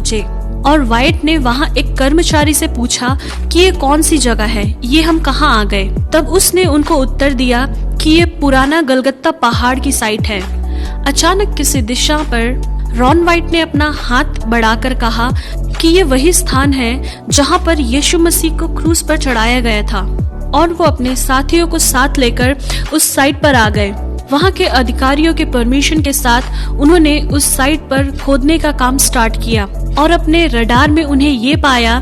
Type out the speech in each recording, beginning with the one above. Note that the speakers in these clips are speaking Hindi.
पहुँचे और वाइट ने वहाँ एक कर्मचारी से पूछा कि ये कौन सी जगह है, ये हम कहाँ आ गए। तब उसने उनको उत्तर दिया कि ये पुराना गलगत्ता पहाड़ की साइट है। अचानक किसी दिशा पर रॉन वाइट ने अपना हाथ बढ़ाकर कहा कि ये वही स्थान है जहाँ पर यीशु मसीह को क्रूस पर चढ़ाया गया था, और वो अपने साथियों को साथ लेकर उस साइट पर आ गए। वहाँ के अधिकारियों के परमिशन के साथ उन्होंने उस साइट पर खोदने का काम स्टार्ट किया और अपने रडार में उन्हें ये पाया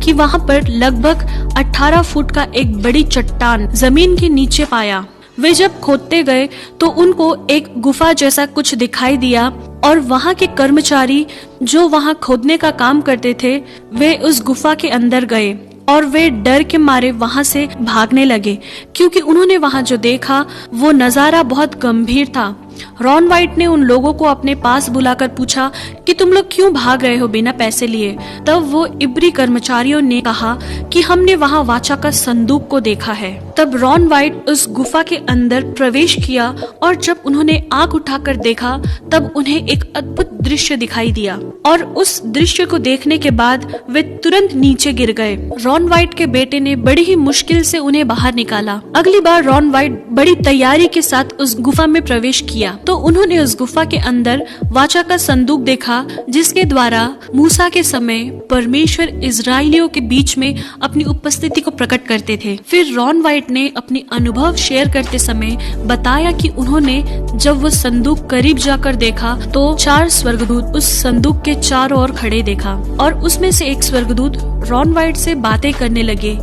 कि वहाँ पर लगभग 18 फुट का एक बड़ी चट्टान जमीन के नीचे पाया। वे जब खोदते गए तो उनको एक गुफा जैसा कुछ दिखाई दिया और वहाँ के कर्मचारी जो वहाँ खोदने का काम करते थे वे उस गुफा के अंदर गए और वे डर के मारे वहाँ से भागने लगे, क्योंकि उन्होंने वहाँ जो देखा वो नजारा बहुत गंभीर था। रॉन वाइट ने उन लोगों को अपने पास बुलाकर पूछा कि तुम लोग क्यों भाग रहे हो बिना पैसे लिए। तब वो इब्री कर्मचारियों ने कहा कि हमने वहाँ वाचा का संदूक को देखा है। तब रॉन वाइट उस गुफा के अंदर प्रवेश किया और जब उन्होंने आंख उठाकर देखा तब उन्हें एक अद्भुत दृश्य दिखाई दिया और उस दृश्य को देखने के बाद वे तुरंत नीचे गिर गए। रॉन वाइट के बेटे ने बड़ी ही मुश्किल से उन्हें बाहर निकाला। अगली बार रॉन वाइट बड़ी तैयारी के साथ उस गुफा में प्रवेश किया तो उन्होंने उस गुफा के अंदर वाचा का संदूक देखा, जिसके द्वारा मूसा के समय परमेश्वर इजरायलियों के बीच में अपनी उपस्थिति को प्रकट करते थे। फिर रॉन वाइट ने अपने अनुभव शेयर करते समय बताया कि उन्होंने जब वो संदूक करीब जाकर देखा तो 4 स्वर्गदूत उस संदूक के चारों ओर खड़े देखा और उसमें से एक स्वर्गदूत रॉन वाइट से बातें करने लगे।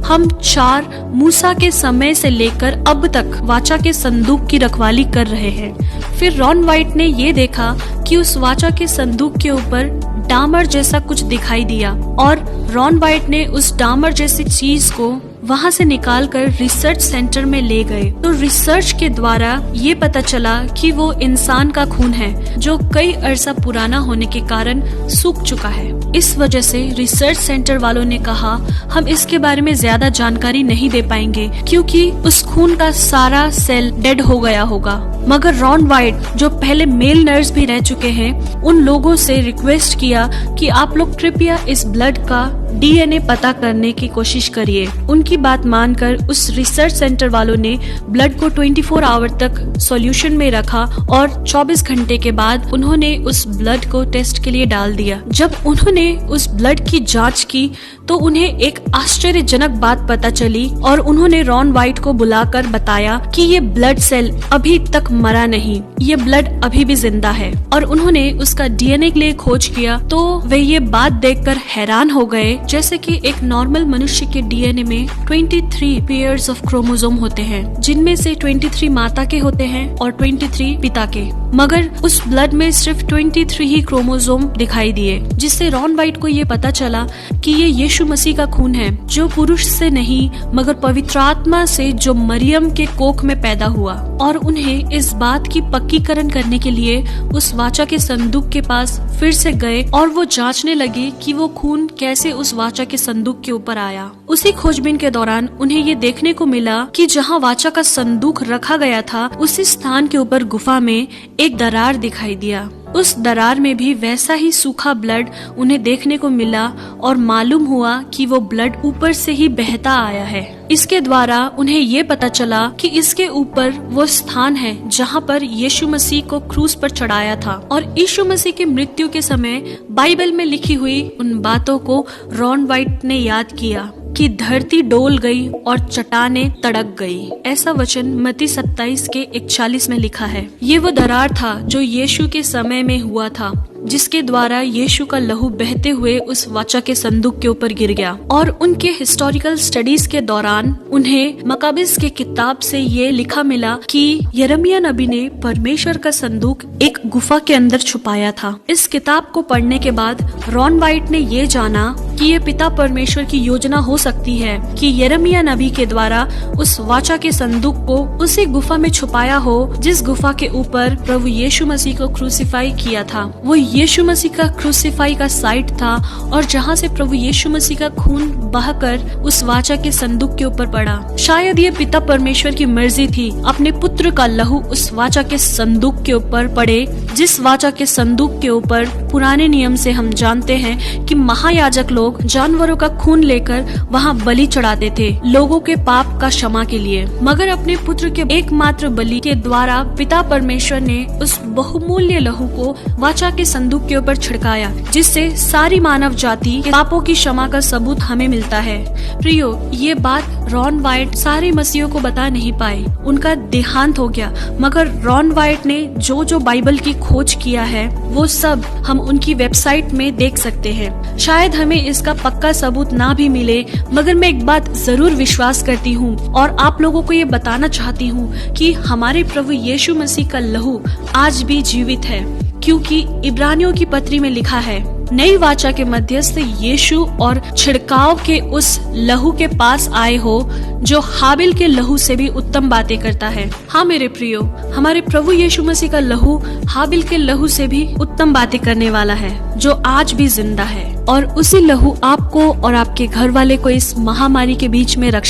हम 4 मूसा के समय से लेकर अब तक वाचा के संदूक की रखवाली कर रहे हैं। फिर रॉन वाइट ने ये देखा कि उस वाचा के संदूक के ऊपर डामर जैसा कुछ दिखाई दिया और रॉन वाइट ने उस डामर जैसी चीज को वहाँ से निकालकर रिसर्च सेंटर में ले गए। तो रिसर्च के द्वारा ये पता चला कि वो इंसान का खून है जो कई अरसा पुराना होने के कारण सूख चुका है। इस वजह से रिसर्च सेंटर वालों ने कहा हम इसके बारे में ज्यादा जानकारी नहीं दे पाएंगे क्योंकि उस खून का सारा सेल डेड हो गया होगा। मगर रॉन वाइट जो पहले मेल नर्स भी रह चुके हैं उन लोगों से रिक्वेस्ट किया कि आप लोग कृपया इस ब्लड का DNA पता करने की कोशिश करिए। उनकी बात मानकर उस रिसर्च सेंटर वालों ने ब्लड को 24 आवर तक सॉल्यूशन में रखा और 24 घंटे के बाद उन्होंने उस ब्लड को टेस्ट के लिए डाल दिया। जब उन्होंने उस ब्लड की जांच की तो उन्हें एक आश्चर्यजनक बात पता चली और उन्होंने रॉन वाइट को बुलाकर बताया कि ये ब्लड सेल अभी तक मरा नहीं, ये ब्लड अभी भी जिंदा है। और उन्होंने उसका DNA के लिए खोज किया तो वे ये बात देखकर हैरान हो गए जैसे कि एक नॉर्मल मनुष्य के DNA में 23 पेयर्स ऑफ क्रोमोसोम होते हैं, जिनमें से 23 माता के होते हैं और 23 पिता के, मगर उस ब्लड में सिर्फ 23 ही क्रोमोसोम दिखाई दिए, जिससे रॉन वाइट को ये पता चला कि ये यीशु मसीह का खून है जो पुरुष से नहीं मगर पवित्र आत्मा से जो मरियम के कोख में पैदा हुआ। और उन्हें इस बात की पक्कीकरण करने के लिए उस वाचा के संदूक के पास फिर से गए और वो जांचने लगे कि वो खून कैसे उस वाचा के संदूक के ऊपर आया। उसी खोजबीन के दौरान उन्हें ये देखने को मिला कि जहाँ वाचा का संदूक रखा गया था उसी स्थान के ऊपर गुफा में एक दरार दिखाई दिया। उस दरार में भी वैसा ही सूखा ब्लड उन्हें देखने को मिला और मालूम हुआ कि वो ब्लड ऊपर से ही बहता आया है। इसके द्वारा उन्हें ये पता चला कि इसके ऊपर वो स्थान है जहाँ पर यीशु मसीह को क्रूस पर चढ़ाया था। और यीशु मसीह की मृत्यु के समय बाइबल में लिखी हुई उन बातों को रॉन वाइट ने याद किया कि धरती डोल गई और चट्टानें तड़क गई। ऐसा वचन मत्ती 27 के 41 में लिखा है। ये वो दरार था जो यीशु के समय में हुआ था, जिसके द्वारा यीशु का लहू बहते हुए उस वाचा के संदूक के ऊपर गिर गया। और उनके हिस्टोरिकल स्टडीज के दौरान उन्हें मकाबिस के किताब से ये लिखा मिला कि यिर्मयाह नबी ने परमेश्वर का संदूक एक गुफा के अंदर छुपाया था। इस किताब को पढ़ने के बाद रॉन वाइट ने ये जाना कि ये पिता परमेश्वर की योजना हो सकती है कि यिर्मयाह नबी के द्वारा उस वाचा के संदूक को उसी गुफा में छुपाया हो जिस गुफा के ऊपर प्रभु यीशु मसीह को क्रूसीफाई किया था। वो यीशु मसीह का क्रूसीफाई का साइट था और जहाँ से प्रभु यीशु मसीह का खून बहकर उस वाचा के संदूक के ऊपर पड़ा। शायद ये पिता परमेश्वर की मर्जी थी अपने पुत्र का लहू उस वाचा के संदूक के ऊपर पड़े, जिस वाचा के संदूक के ऊपर पुराने नियम से हम जानते हैं कि महायाजक लोग जानवरों का खून लेकर वहाँ बलि चढ़ाते थे लोगों के पाप का क्षमा के लिए। मगर अपने पुत्र के एकमात्र बलि के द्वारा पिता परमेश्वर ने उस बहुमूल्य लहू को वाचा के संदूक के ऊपर छिड़काया, जिससे सारी मानव जाति के पापों की क्षमा का सबूत हमें मिलता है। प्रियो, ये बात रॉन वाइट सारे मसीहों को बता नहीं पाए, उनका देहांत हो गया। मगर रॉन वाइट ने जो जो बाइबल की खोज किया है वो सब हम उनकी वेबसाइट में देख सकते हैं। शायद हमें इसका पक्का सबूत ना भी मिले, मगर मैं एक बात जरूर विश्वास करती हूँ और आप लोगों को ये बताना चाहती हूँ कि हमारे प्रभु यीशु मसीह का लहू आज भी जीवित है, क्योंकि इब्रानियों की पत्री में लिखा है, नई वाचा के मध्यस्थ यीशु और छिड़काव के उस लहू के पास आए हो जो हाबिल के लहू से भी उत्तम बातें करता है। हाँ मेरे प्रियो, हमारे प्रभु यीशु मसीह का लहू हाबिल के लहू से भी उत्तम बातें करने वाला है, जो आज भी जिंदा है, और उसी लहू आपको और आपके घर वाले को इस महामारी के बीच में रक्षा